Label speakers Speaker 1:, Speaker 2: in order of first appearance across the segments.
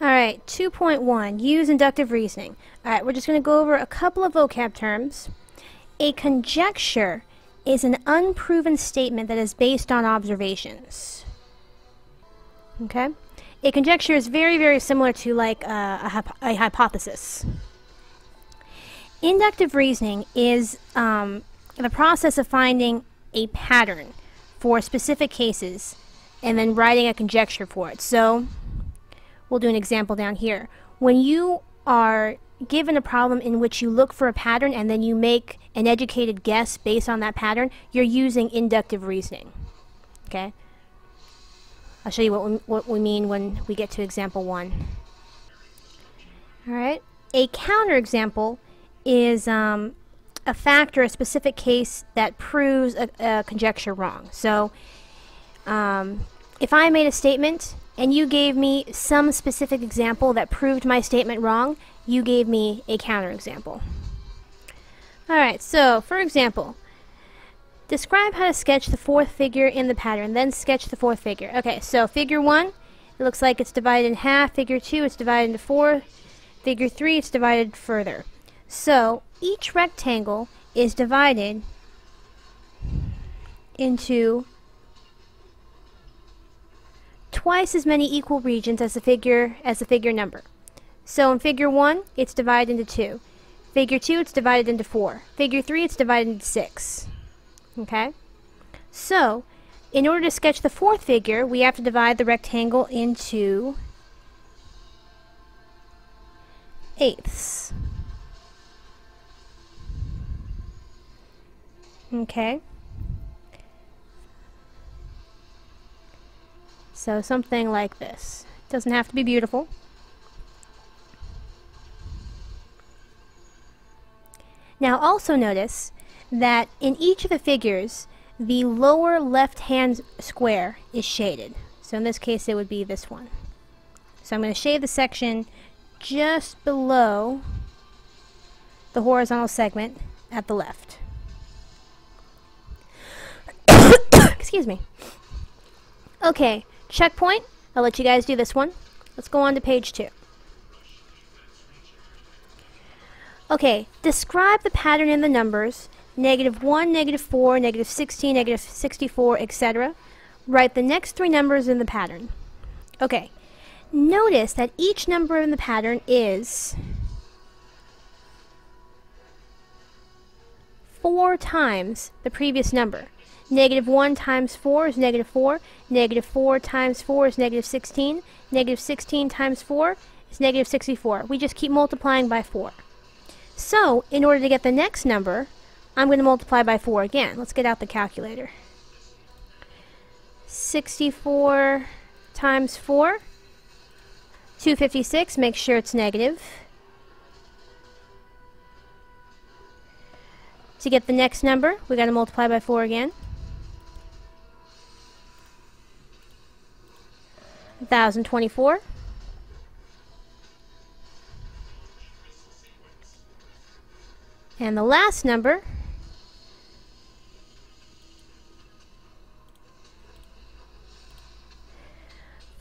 Speaker 1: Alright, 2.1, use inductive reasoning. Alright, we're just going to go over a couple of vocab terms. A conjecture is an unproven statement that is based on observations. Okay? A conjecture is very, very similar to like a hypothesis. Inductive reasoning is the process of finding a pattern for specific cases and then writing a conjecture for it. So, we'll do an example down here. When you are given a problem in which you look for a pattern and then you make an educated guess based on that pattern, you're using inductive reasoning. Okay? I'll show you what we mean when we get to example 1. Alright? A counterexample is a fact or a specific case that proves a conjecture wrong. So, if I made a statement and you gave me some specific example that proved my statement wrong, you gave me a counterexample. Alright, so for example, describe how to sketch the fourth figure in the pattern, then sketch the fourth figure. Okay, so figure 1, it looks like it's divided in half. Figure 2, it's divided into 4. Figure 3, it's divided further. So each rectangle is divided into twice as many equal regions as the figure number. So in figure 1, it's divided into 2. Figure 2, it's divided into 4. Figure 3, it's divided into 6. Okay? So, in order to sketch the fourth figure, we have to divide the rectangle into eighths. Okay? So something like this. It doesn't have to be beautiful. Now also notice that in each of the figures, the lower left-hand square is shaded. So in this case, it would be this one. So I'm going to shade the section just below the horizontal segment at the left. Excuse me. Okay, checkpoint. I'll let you guys do this one. Let's go on to page 2. Okay, describe the pattern in the numbers -1, -4, -16, -64, etc. Write the next 3 numbers in the pattern. Okay, notice that each number in the pattern is 4 times the previous number. -1 times 4 is -4. -4 times 4 is -16. -16 times 4 is -64. We just keep multiplying by 4. So, in order to get the next number, I'm going to multiply by 4 again. Let's get out the calculator. 64 times 4, 256. Make sure it's negative. To get the next number, we got to multiply by 4 again. 1024. And the last number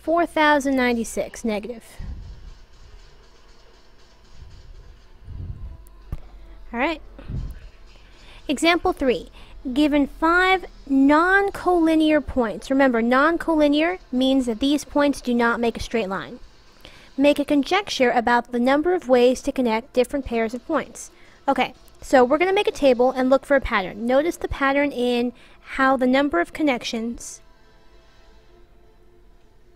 Speaker 1: -4,096. Alright. Example 3. Given 5 non-collinear points. Remember, non-collinear means that these points do not make a straight line. Make a conjecture about the number of ways to connect different pairs of points. Okay, so we're going to make a table and look for a pattern. Notice the pattern in how the number of connections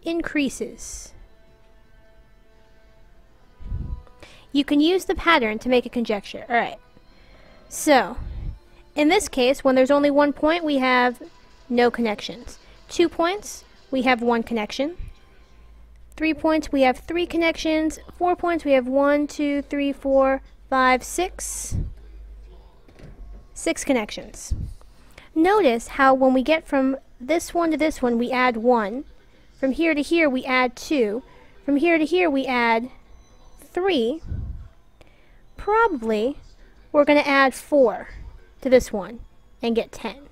Speaker 1: increases. You can use the pattern to make a conjecture. Alright, so in this case, when there's only 1 point, we have no connections. 2 points, we have 1 connection. 3 points, we have 3 connections. 4 points, we have 1, 2, 3, 4, 5, 6. 6 connections. Notice how when we get from this one to this one, we add 1. From here to here, we add 2. From here to here, we add 3. Probably, we're going to add 4 to this one and get 10.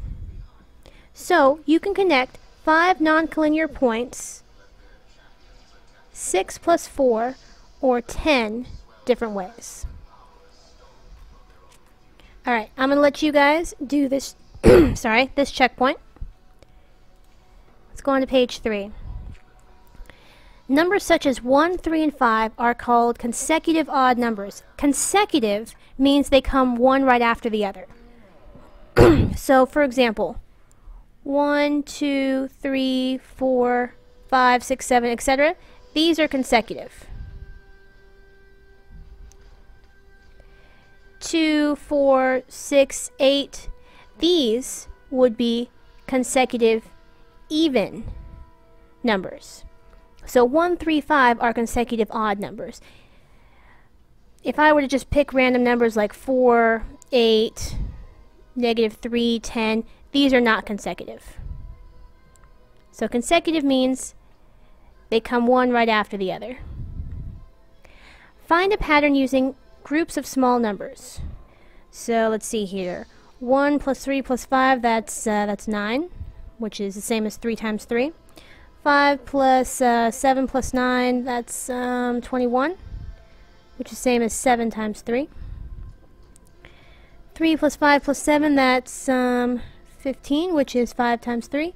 Speaker 1: So, you can connect 5 non-collinear points 6 plus 4, or 10 different ways. Alright, I'm going to let you guys do this, sorry, this checkpoint. Let's go on to page 3. Numbers such as 1, 3, and 5 are called consecutive odd numbers. Consecutive means they come one right after the other. So, for example, 1, 2, 3, 4, 5, 6, 7, etc. These are consecutive. 2, 4, 6, 8. These would be consecutive even numbers. So 1, 3, 5 are consecutive odd numbers. If I were to just pick random numbers like 4, 8, -3, 10, these are not consecutive. So consecutive means they come one right after the other. Find a pattern using groups of small numbers. So let's see here. 1 plus 3 plus 5, that's 9, which is the same as 3 times 3. 5 plus 7 plus 9, that's 21, which is the same as 7 times 3. 3 plus 5 plus 7, that's 15, which is 5 times 3.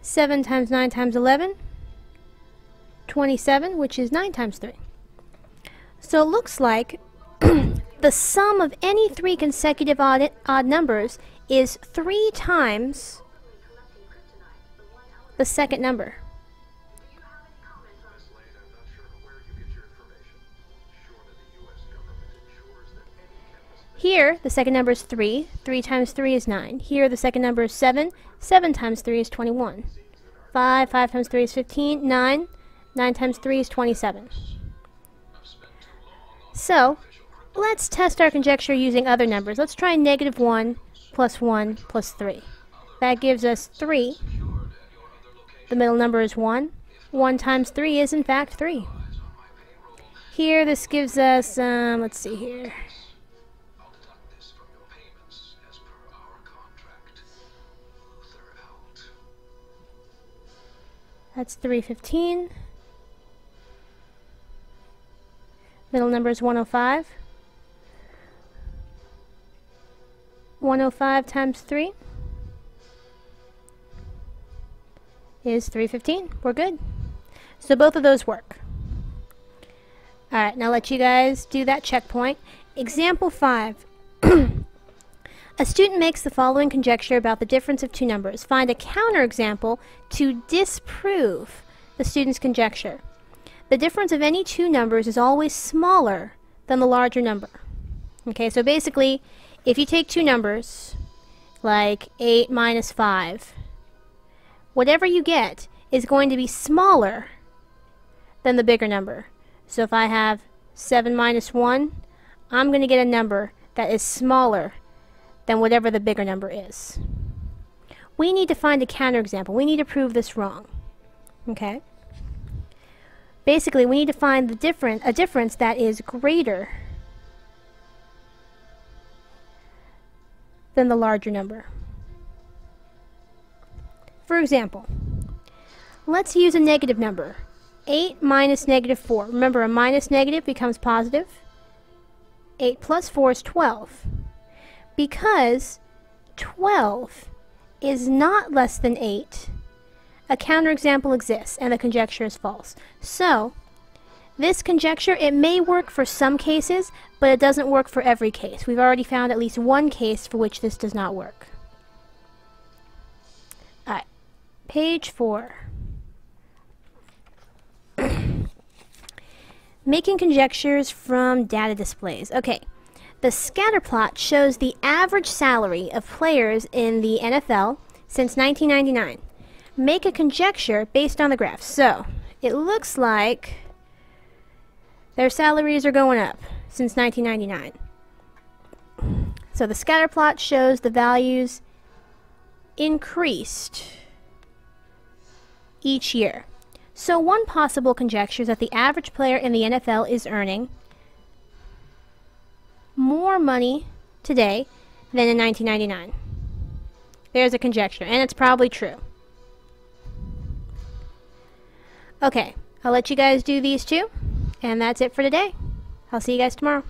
Speaker 1: 7 times 9 times 11, 27, which is 9 times 3. So it looks like the sum of any 3 consecutive odd numbers is 3 times the second number. Here, the second number is 3. 3 times 3 is 9. Here, the second number is 7. 7 times 3 is 21. 5 times 3 is 15. 9 times 3 is 27. So, let's test our conjecture using other numbers. Let's try -1 plus 1 plus 3. That gives us 3. The middle number is 1. 1 times 3 is in fact 3. Here, this gives us, let's see here. That's 315. Middle number is 105. 105 times 3 is 315. We're good. So both of those work. Alright, now let you guys do that checkpoint. Example 5. A student makes the following conjecture about the difference of two numbers. Find a counterexample to disprove the student's conjecture. The difference of any two numbers is always smaller than the larger number. Okay, so basically, if you take two numbers, like 8 minus 5, whatever you get is going to be smaller than the bigger number. So if I have 7 minus 1, I'm going to get a number that is smaller than whatever the bigger number is. We need to find a counterexample. We need to prove this wrong. Okay? Basically, we need to find a difference that is greater than the larger number. For example, let's use a negative number. 8 minus -4. Remember, a minus negative becomes positive. 8 plus 4 is 12. Because 12 is not less than 8, a counterexample exists, and the conjecture is false. So, this conjecture, it may work for some cases, but it doesn't work for every case. We've already found at least one case for which this does not work. Alright, page 4. Making conjectures from data displays. Okay, the scatter plot shows the average salary of players in the NFL since 1999. Make a conjecture based on the graph. So, it looks like their salaries are going up since 1999. So the scatter plot shows the values increased each year. So one possible conjecture is that the average player in the NFL is earning more money today than in 1999. There's a conjecture, and it's probably true. Okay, I'll let you guys do these two. And that's it for today. I'll see you guys tomorrow.